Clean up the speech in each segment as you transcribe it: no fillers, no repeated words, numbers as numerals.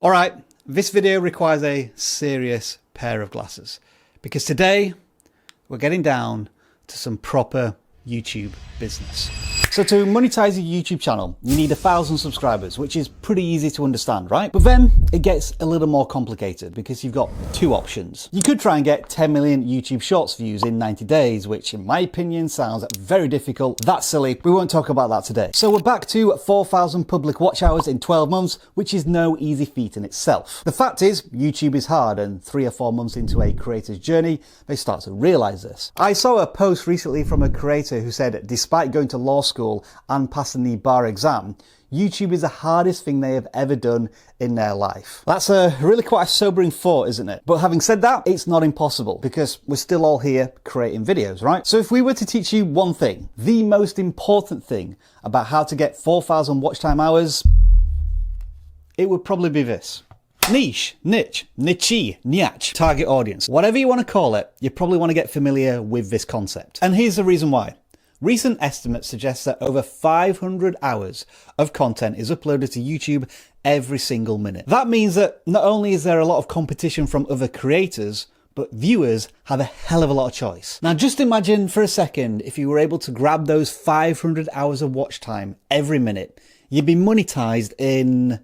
All right, this video requires a serious pair of glasses because today we're getting down to some proper YouTube business. So to monetize a YouTube channel, you need 1,000 subscribers, which is pretty easy to understand, right? But then it gets a little more complicated because you've got two options. You could try and get 10 million YouTube Shorts views in 90 days, which in my opinion sounds very difficult. That's silly. We won't talk about that today. So we're back to 4,000 public watch hours in 12 months, which is no easy feat in itself. The fact is, YouTube is hard, and 3 or 4 months into a creator's journey, they start to realize this. I saw a post recently from a creator who said, despite going to law school and passing the bar exam, YouTube is the hardest thing they have ever done in their life. That's really quite a sobering thought, isn't it? But having said that, it's not impossible because we're still all here creating videos, right? So if we were to teach you one thing, the most important thing about how to get 4,000 watch time hours, it would probably be this. Niche, niche, niche, target audience. Whatever you want to call it, you probably want to get familiar with this concept. And here's the reason why. Recent estimates suggest that over 500 hours of content is uploaded to YouTube every single minute. That means that not only is there a lot of competition from other creators, but viewers have a hell of a lot of choice. Now just imagine for a second if you were able to grab those 500 hours of watch time every minute. You'd be monetized in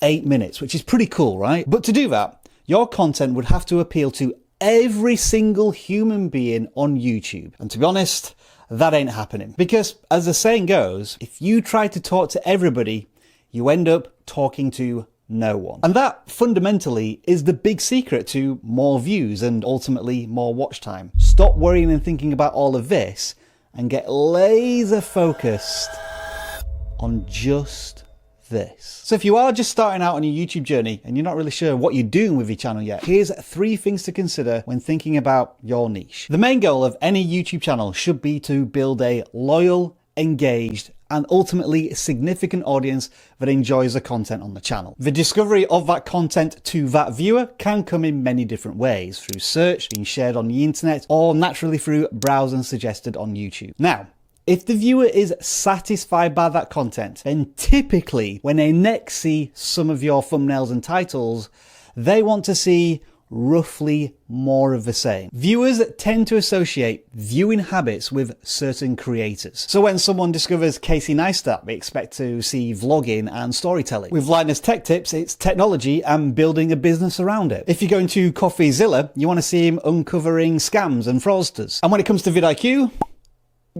8 minutes, which is pretty cool, right? But to do that, your content would have to appeal to every single human being on YouTube. And to be honest, that ain't happening. Because as the saying goes, if you try to talk to everybody, you end up talking to no one. And that fundamentally is the big secret to more views and ultimately more watch time. Stop worrying and thinking about all of this and get laser focused on just this. So if you are just starting out on your YouTube journey and you're not really sure what you're doing with your channel yet, here's 3 things to consider when thinking about your niche. The main goal of any YouTube channel should be to build a loyal, engaged, and ultimately significant audience that enjoys the content on the channel. The discovery of that content to that viewer can come in many different ways, through search, being shared on the internet, or naturally through browsing suggested on YouTube. Now, if the viewer is satisfied by that content, then typically when they next see some of your thumbnails and titles, they want to see roughly more of the same. Viewers tend to associate viewing habits with certain creators. So when someone discovers Casey Neistat, they expect to see vlogging and storytelling. With Linus Tech Tips, it's technology and building a business around it. If you're going to CoffeeZilla, you want to see him uncovering scams and fraudsters. And when it comes to vidIQ,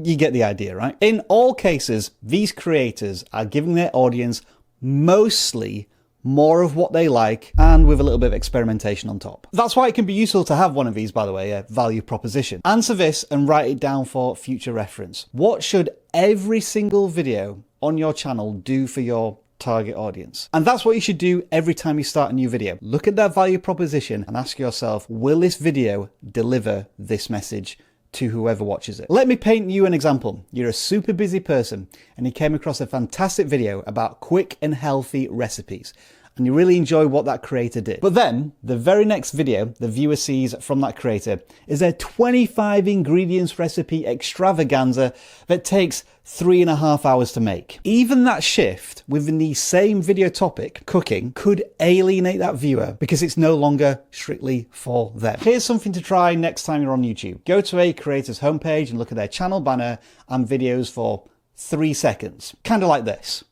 you get the idea, right? In all cases, these creators are giving their audience mostly more of what they like and with a little bit of experimentation on top. That's why it can be useful to have one of these, by the way, a value proposition. Answer this and write it down for future reference. What should every single video on your channel do for your target audience? And that's what you should do every time you start a new video. Look at that value proposition and ask yourself, will this video deliver this message to whoever watches it? Let me paint you an example. You're a super busy person and you came across a fantastic video about quick and healthy recipes, and you really enjoy what that creator did. But then the very next video the viewer sees from that creator is a 25 ingredients recipe extravaganza that takes 3.5 hours to make. Even that shift within the same video topic, cooking, could alienate that viewer because it's no longer strictly for them. Here's something to try next time you're on YouTube. Go to a creator's homepage and look at their channel banner and videos for 3 seconds. Kind of like this.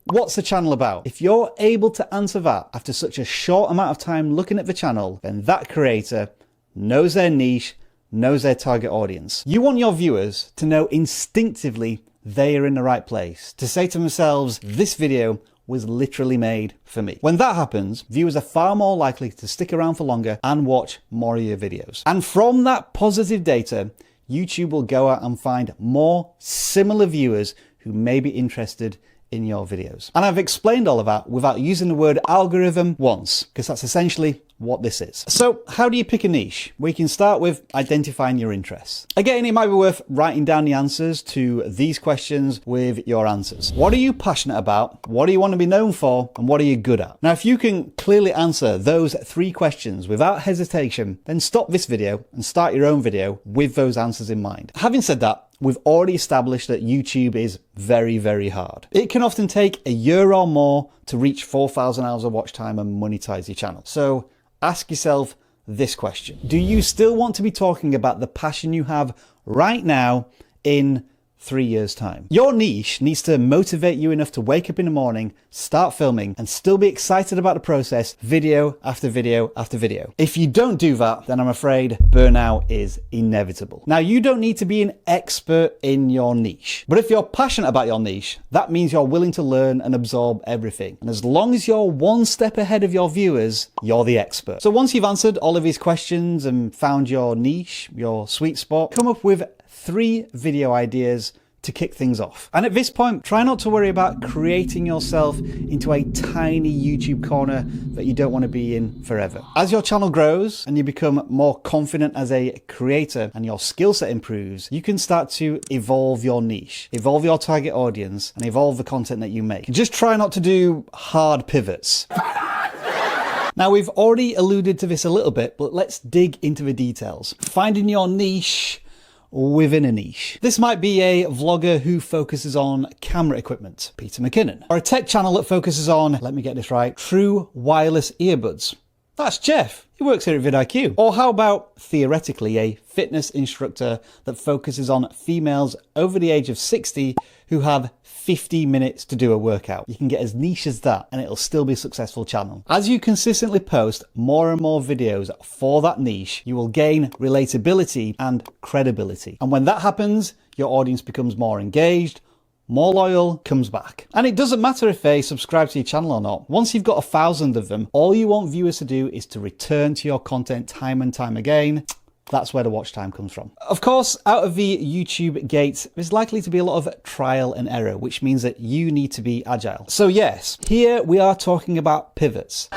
What's the channel about? If you're able to answer that after such a short amount of time looking at the channel, then that creator knows their niche, knows their target audience. You want your viewers to know instinctively they are in the right place, to say to themselves, this video was literally made for me. When that happens, viewers are far more likely to stick around for longer and watch more of your videos. And from that positive data, YouTube will go out and find more similar viewers who may be interested in your videos. And I've explained all of that without using the word algorithm once, because that's essentially what this is. So how do you pick a niche? We can start with identifying your interests. Again, it might be worth writing down the answers to these questions with your answers. What are you passionate about? What do you want to be known for? And what are you good at? Now, if you can clearly answer those 3 questions without hesitation, then stop this video and start your own video with those answers in mind. Having said that, we've already established that YouTube is very, very hard. It can often take a year or more to reach 4,000 hours of watch time and monetize your channel. So ask yourself this question. Do you still want to be talking about the passion you have right now in 3 years' time? Your niche needs to motivate you enough to wake up in the morning, start filming, and still be excited about the process, video after video after video. If you don't do that, then I'm afraid burnout is inevitable. Now, you don't need to be an expert in your niche, but if you're passionate about your niche, that means you're willing to learn and absorb everything. And as long as you're one step ahead of your viewers, you're the expert. So once you've answered all of these questions and found your niche, your sweet spot, come up with 3 video ideas to kick things off. And at this point, try not to worry about creating yourself into a tiny YouTube corner that you don't want to be in forever. As your channel grows and you become more confident as a creator and your skill set improves, you can start to evolve your niche, evolve your target audience, and evolve the content that you make. Just try not to do hard pivots. Now, we've already alluded to this a little bit, but let's dig into the details. Finding your niche within a niche. This might be a vlogger who focuses on camera equipment, Peter McKinnon, or a tech channel that focuses on, let me get this right, true wireless earbuds. That's Jeff. He works here at vidIQ. Or how about, theoretically, a fitness instructor that focuses on females over the age of 60 who have 50 minutes to do a workout. You can get as niche as that and it'll still be a successful channel. As you consistently post more and more videos for that niche, you will gain relatability and credibility. And when that happens, your audience becomes more engaged, more loyal, comes back. And it doesn't matter if they subscribe to your channel or not. Once you've got 1,000 of them, all you want viewers to do is to return to your content time and time again. That's where the watch time comes from. Of course, out of the YouTube gate, there's likely to be a lot of trial and error, which means that you need to be agile. So yes, here we are talking about pivots.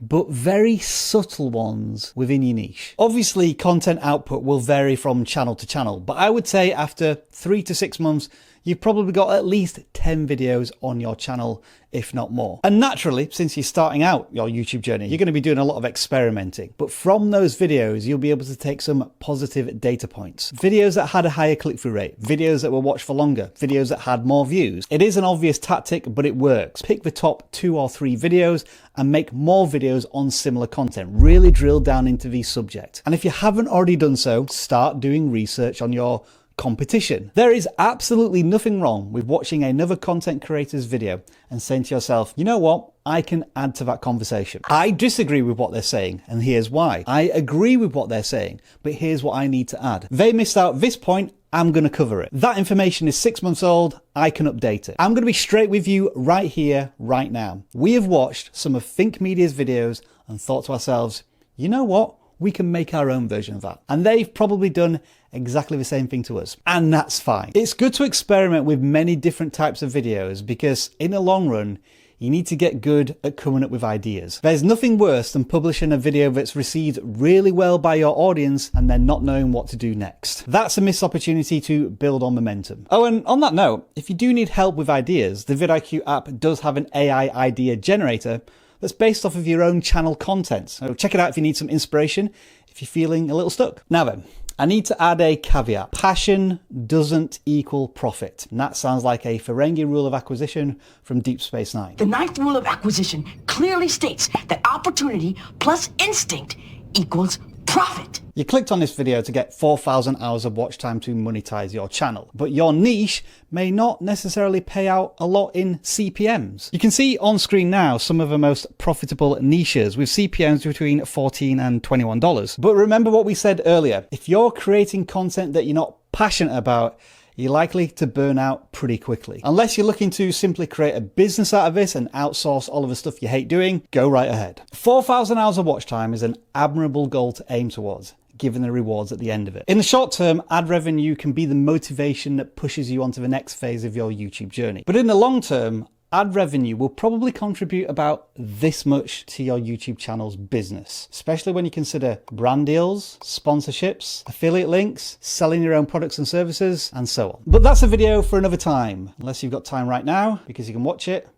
But very subtle ones within your niche. Obviously, content output will vary from channel to channel, but I would say after 3 to 6 months, you've probably got at least 10 videos on your channel, if not more. And naturally, since you're starting out your YouTube journey, you're going to be doing a lot of experimenting. But from those videos, you'll be able to take some positive data points. Videos that had a higher click-through rate, videos that were watched for longer, videos that had more views. It is an obvious tactic, but it works. Pick the top 2 or 3 videos and make more videos on similar content. Really drill down into the subject. And if you haven't already done so, start doing research on your competition. There is absolutely nothing wrong with watching another content creator's video and saying to yourself, you know what? I can add to that conversation. I disagree with what they're saying, and here's why. I agree with what they're saying, but here's what I need to add. They missed out this point, I'm going to cover it. That information is 6 months old, I can update it. I'm going to be straight with you right here, right now. We have watched some of Think Media's videos and thought to ourselves, you know what? We can make our own version of that. And they've probably done exactly the same thing to us. And that's fine. It's good to experiment with many different types of videos because in the long run, you need to get good at coming up with ideas. There's nothing worse than publishing a video that's received really well by your audience and then not knowing what to do next. That's a missed opportunity to build on momentum. Oh, and on that note, if you do need help with ideas, the vidIQ app does have an AI idea generator that's based off of your own channel content. So check it out if you need some inspiration, if you're feeling a little stuck. Now then, I need to add a caveat. Passion doesn't equal profit. And that sounds like a Ferengi rule of acquisition from Deep Space Nine. The 9th rule of acquisition clearly states that opportunity plus instinct equals profit. You clicked on this video to get 4,000 hours of watch time to monetize your channel, but your niche may not necessarily pay out a lot in CPMs. You can see on screen now some of the most profitable niches with CPMs between $14 and $21. But remember what we said earlier, if you're creating content that you're not passionate about, you're likely to burn out pretty quickly. Unless you're looking to simply create a business out of this and outsource all of the stuff you hate doing, go right ahead. 4,000 hours of watch time is an admirable goal to aim towards, given the rewards at the end of it. In the short term, ad revenue can be the motivation that pushes you onto the next phase of your YouTube journey. But in the long term, ad revenue will probably contribute about this much to your YouTube channel's business, especially when you consider brand deals, sponsorships, affiliate links, selling your own products and services, and so on. But that's a video for another time, unless you've got time right now, because you can watch it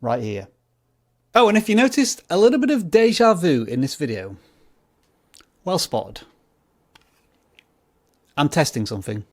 right here. Oh, and if you noticed a little bit of deja vu in this video, well spotted. I'm testing something.